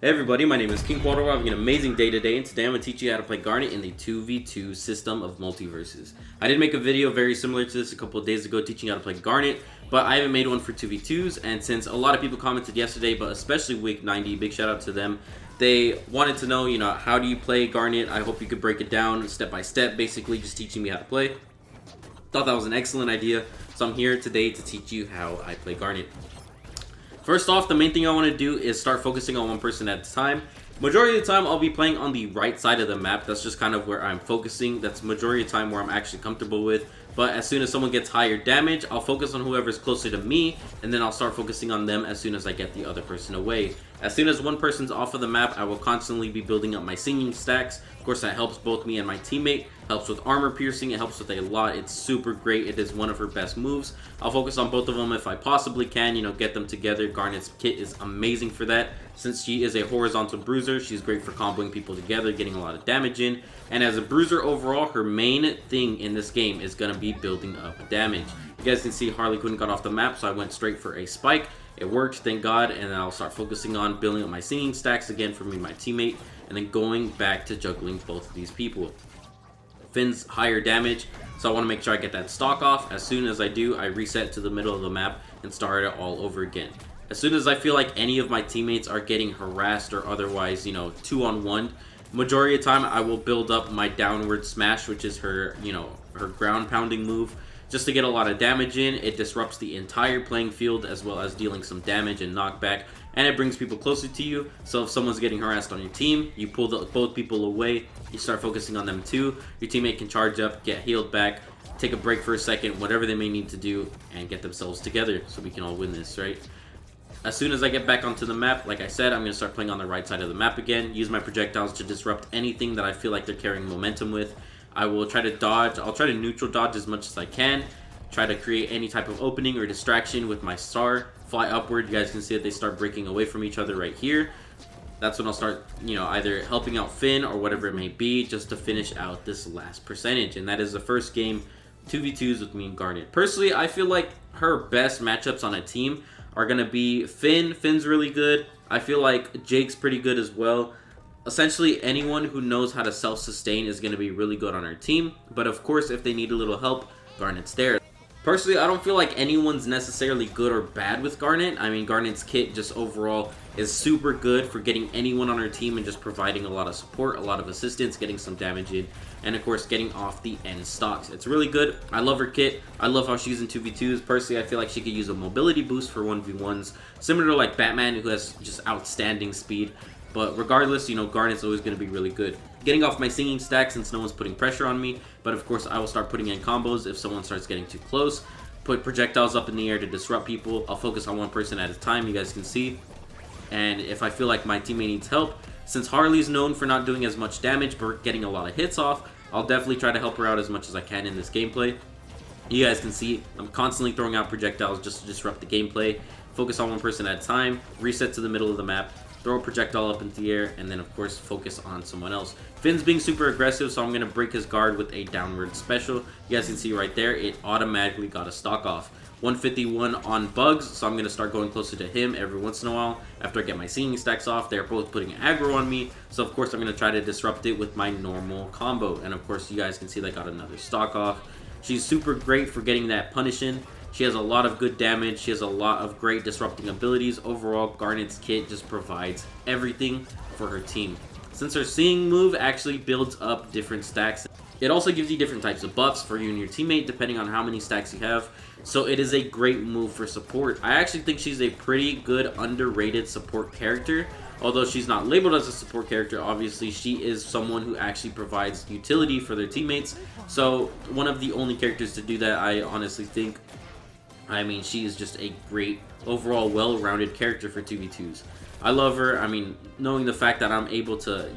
Hey everybody, my name is King Quadro. We're having an amazing day today, and today I'm going to teach you how to play Garnet in the 2v2 system of Multiversus. I did make a video very similar to this a couple of days ago teaching you how to play Garnet, but I haven't made one for 2v2s, and since a lot of people commented yesterday, but especially Week 90, big shout out to them, they wanted to know, how do you play Garnet? I hope you could break it down step by step, basically just teaching me how to play. Thought that was an excellent idea, so I'm here today to teach you how I play Garnet. First off, the main thing I want to do is start focusing on one person at a time. Majority of the time, I'll be playing on the right side of the map. That's just kind of where I'm focusing. That's majority of the time where I'm actually comfortable with. But as soon as someone gets higher damage, I'll focus on whoever's closer to me, and then I'll start focusing on them as soon as I get the other person away. As soon as one person's off of the map, I will constantly be building up my singing stacks. Of course, that helps both me and my teammate. Helps with armor piercing. It helps with a lot. It's super great. It is one of her best moves. I'll focus on both of them if I possibly can, get them together. Garnet's kit is amazing for that. Since she is a horizontal bruiser, she's great for comboing people together, getting a lot of damage in. And as a bruiser overall, her main thing in this game is going to be building up damage. You guys can see Harley Quinn got off the map, so I went straight for a spike. It worked, thank God, and then I'll start focusing on building up my singing stacks again for me and my teammate, and then going back to juggling both of these people. Finn's higher damage, so I want to make sure I get that stock off. As soon as I do, I reset to the middle of the map and start it all over again. As soon as I feel like any of my teammates are getting harassed or otherwise, 2-on-1, majority of the time I will build up my downward smash, which is her, her ground pounding move, just to get a lot of damage in. It disrupts the entire playing field as well as dealing some damage and knockback, and it brings people closer to you. So if someone's getting harassed on your team, you pull both people away, you start focusing on them too. Your teammate can charge up, get healed back, take a break for a second, whatever they may need to do, and get themselves together so we can all win this, right? As soon as I get back onto the map, like I said, I'm going to start playing on the right side of the map again. Use my projectiles to disrupt anything that I feel like they're carrying momentum with. I will try to dodge. I'll try to neutral dodge as much as I can. Try to create any type of opening or distraction with my star. Fly upward. You guys can see that they start breaking away from each other right here. That's when I'll start, either helping out Finn or whatever it may be, just to finish out this last percentage. And that is the first game, 2v2s with me and Garnet. Personally, I feel like her best matchups on a team are going to be Finn. Finn's really good. I feel like Jake's pretty good as well. Essentially, anyone who knows how to self-sustain is going to be really good on our team. But of course, if they need a little help, Garnet's there. Personally, I don't feel like anyone's necessarily good or bad with Garnet. I mean, Garnet's kit just overall is super good for getting anyone on our team and just providing a lot of support, a lot of assistance, getting some damage in, and of course, getting off the end stocks. It's really good. I love her kit. I love how she's in 2v2s. Personally, I feel like she could use a mobility boost for 1v1s, similar to like Batman, who has just outstanding speed. But regardless, Garnet's always going to be really good. Getting off my singing stack since no one's putting pressure on me. But of course, I will start putting in combos if someone starts getting too close. Put projectiles up in the air to disrupt people. I'll focus on one person at a time, you guys can see. And if I feel like my teammate needs help, since Harley's known for not doing as much damage but getting a lot of hits off, I'll definitely try to help her out as much as I can in this gameplay. You guys can see I'm constantly throwing out projectiles just to disrupt the gameplay. Focus on one person at a time. Reset to the middle of the map. Throw a projectile up into the air, and then of course focus on someone else. Finn's being super aggressive, so I'm going to break his guard with a downward special. You guys can see right there, it automatically got a stock off. 151 on bugs, so I'm going to start going closer to him every once in a while. After I get my singing stacks off, they're both putting aggro on me, so of course I'm going to try to disrupt it with my normal combo. And of course you guys can see they got another stock off. She's super great for getting that punish in. She has a lot of good damage. She has a lot of great disrupting abilities. Overall, Garnet's kit just provides everything for her team. Since her seeing move actually builds up different stacks, it also gives you different types of buffs for you and your teammate depending on how many stacks you have. So it is a great move for support. I actually think she's a pretty good underrated support character. Although she's not labeled as a support character, obviously she is someone who actually provides utility for their teammates. So one of the only characters to do that, I honestly think. I mean, she is just a great, overall, well-rounded character for 2v2s. I love her. I mean, knowing the fact that I'm able to,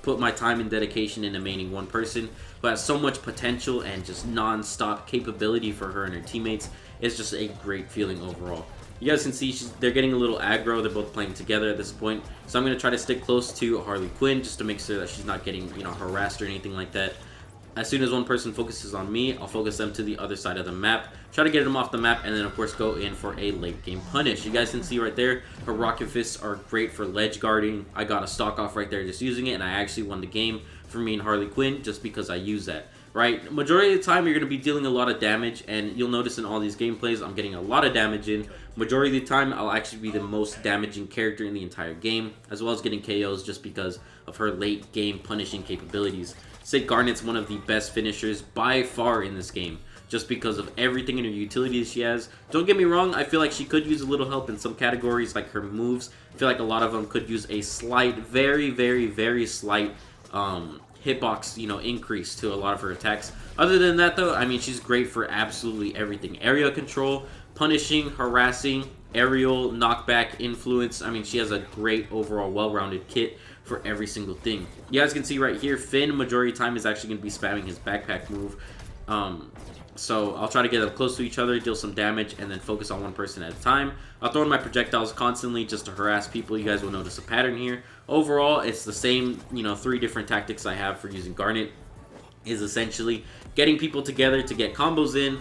put my time and dedication into maining one person who has so much potential and just non-stop capability for her and her teammates, is just a great feeling overall. You guys can see they're getting a little aggro. They're both playing together at this point. So I'm going to try to stick close to Harley Quinn just to make sure that she's not getting, harassed or anything like that. As soon as one person focuses on me, I'll focus them to the other side of the map, try to get them off the map, and then of course go in for a late game punish. You guys can see right there, her rocket fists are great for ledge guarding. I got a stock off right there just using it, and I actually won the game for me and Harley Quinn just because I use that. Right, majority of the time you're going to be dealing a lot of damage, and you'll notice in all these gameplays I'm getting a lot of damage in. Majority of the time I'll actually be the most damaging character in the entire game, as well as getting KOs just because of her late game punishing capabilities. Say Garnet's one of the best finishers by far in this game, just because of everything in her utilities she has. Don't get me wrong, I feel like she could use a little help in some categories, like her moves. I feel like a lot of them could use a slight, very slight hitbox, you know, increase to a lot of her attacks. Other than that though, I mean, she's great for absolutely everything. Area control, punishing, harassing, aerial, knockback, influence. I mean, she has a great overall well-rounded kit for every single thing. You guys can see right here, Finn, majority of the time, is actually going to be spamming his backpack move. So I'll try to get them close to each other, deal some damage, and then focus on one person at a time. I'll throw in my projectiles constantly just to harass people. You guys will notice a pattern here. Overall, it's the same, you know, 3 different tactics I have for using Garnet. Is essentially getting people together to get combos in,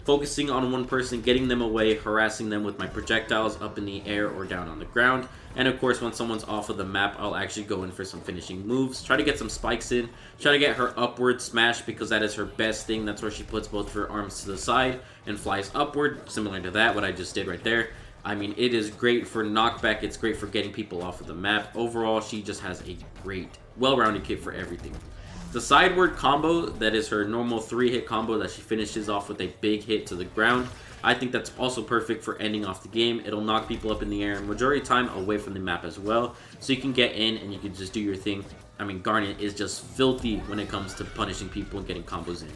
focusing on one person, getting them away, harassing them with my projectiles up in the air or down on the ground. And of course, when someone's off of the map, I'll actually go in for some finishing moves. Try to get some spikes in. Try to get her upward smash because that is her best thing. That's where she puts both of her arms to the side and flies upward. Similar to that, what I just did right there. I mean, it is great for knockback. It's great for getting people off of the map. Overall, she just has a great, well-rounded kit for everything. The sideward combo, that is her normal 3-hit combo that she finishes off with a big hit to the ground. I think that's also perfect for ending off the game. It'll knock people up in the air and majority of the time away from the map as well. So you can get in and you can just do your thing. I mean, Garnet is just filthy when it comes to punishing people and getting combos in.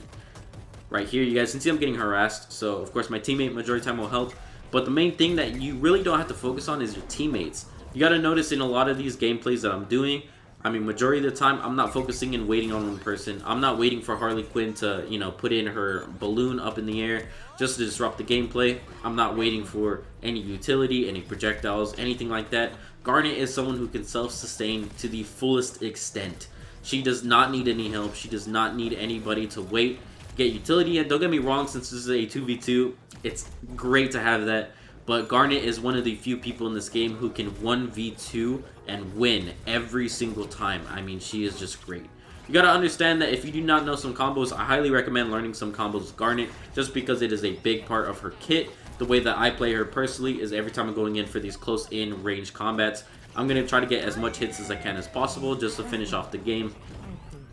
Right here, you guys can see I'm getting harassed. So, of course, my teammate majority of the time will help. But the main thing that you really don't have to focus on is your teammates. You got to notice in a lot of these gameplays that I'm doing, I mean, majority of the time, I'm not focusing and waiting on one person. I'm not waiting for Harley Quinn to, you know, put in her balloon up in the air just to disrupt the gameplay. I'm not waiting for any utility, any projectiles, anything like that. Garnet is someone who can self-sustain to the fullest extent. She does not need any help. She does not need anybody to wait, get utility. And don't get me wrong, since this is a 2v2, it's great to have that. But Garnet is one of the few people in this game who can 1v2 and win every single time. I mean, she is just great. You gotta understand that if you do not know some combos, I highly recommend learning some combos with Garnet, just because it is a big part of her kit. The way that I play her personally is every time I'm going in for these close-in range combats, I'm gonna try to get as much hits as I can as possible just to finish off the game,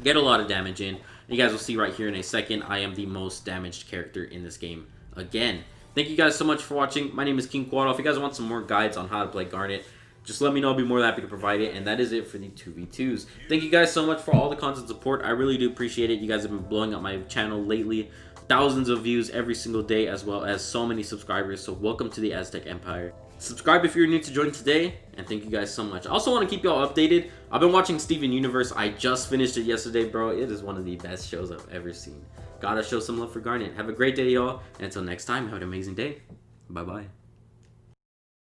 get a lot of damage in. You guys will see right here in a second, I am the most damaged character in this game again. Thank you guys so much for watching. My name is King Quado. If you guys want some more guides on how to play Garnet, just let me know. I'll be more than happy to provide it. And that is it for the 2v2s. Thank you guys so much for all the constant support. I really do appreciate it. You guys have been blowing up my channel lately. Thousands of views every single day, as well as so many subscribers. So welcome to the Aztec Empire. Subscribe if you're new to join today. And thank you guys so much. I also want to keep y'all updated. I've been watching Steven Universe. I just finished it yesterday, bro. It is one of the best shows I've ever seen. Gotta show some love for Garnet. Have a great day, y'all. And until next time, have an amazing day. Bye-bye.